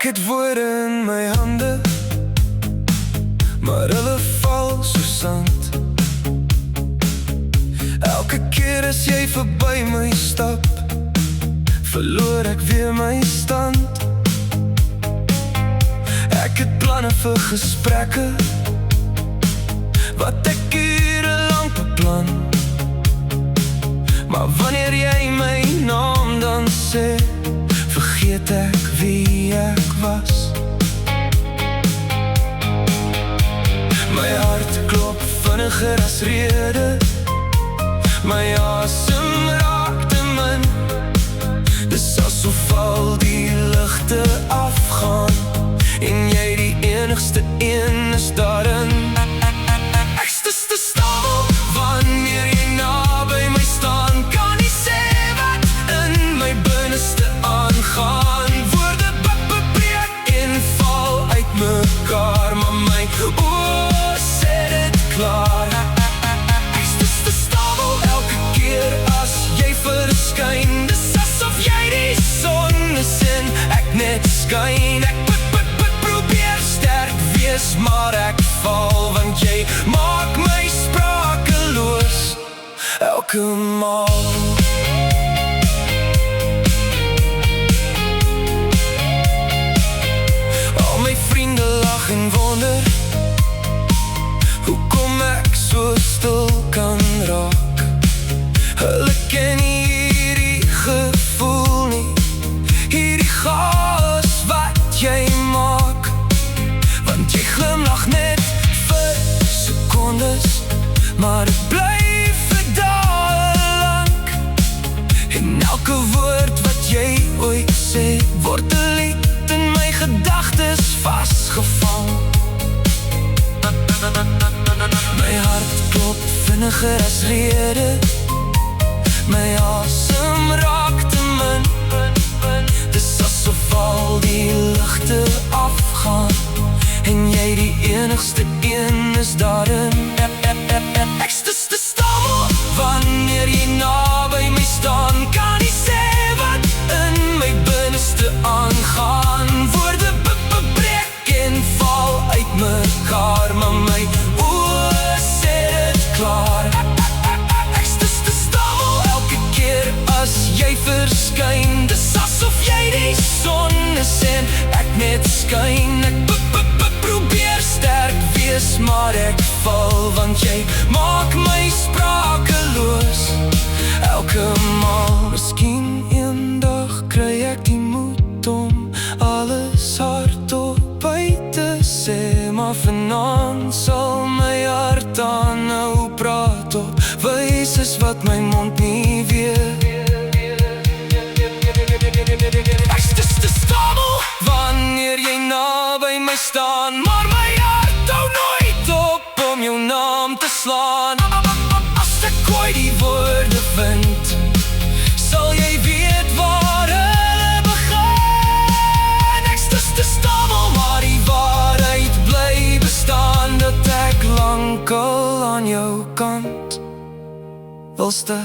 het woorde in my hande, maar hulle val so sand. Elke keer as jy verby my stap, verloor ek weer my stand. Ek het planne vir gesprekke, wat ek urenlang beplan. Maar wanneer jy my naam dan sê, vergeet ek wie ek was. My hart klop vinniger as rede, my asem raak te min. Dis asof al die ligte afgaan, en jy die enigste een is daarin. Ek stis te stil wanneer jy naby my staan, kan nie sê wat in my binneste aangaan. Woorde breek en val uit mekaar, maar my oor sê dit klaar. Ek stis te stil elke keer as jy verskyn. Dis asof jy die son is en ek net skyn. Ek probeer sterk wees, maar ek val, want jy maak my sprakeloos elke maal. Al my vriende lag en wonder hoekom ek so stil kan raak. Hulle ken nie hierdie gevoel nie, hierdie chaos wat jy maak. Want jy glimlach net vir sekondes, maar het bly vir dae lang. En elke woord wat jy ooit sê, word 'n lied in my gedagtes vasgevang. My hart klop vinniger as rede, my asem raak te min. Dis asof al die ligte afgaan, en jy die enigste een is daarin. Ek stis te stil wanneer jy naby my staan, kan nie sê wat in my binneste aangaan. Woorde breek en val uit mekaar, maar my oor sê dit klaar. Ek stis te stil elke keer as jy verskyn. Dis asof jy die son is en ek net skyn. Ek probeer sterk wees, maar ek val, want jy maak my sprakeloos elke maal. Miskien eendag kry ek die moed om alles hardop uit te sê, maar vanaand sal my hart aanhou praat op wyses wat my mond nie weet. Ek stis te stil wanneer jy naby my staan, maar my hart hou nooit op om jou naam te slaan. As ek ooit die woorde vind, sal jy weet waar hulle begin. Ek stis te stil, maar die waarheid bly bestaan, dat ek lankal aan jou kant wil stil.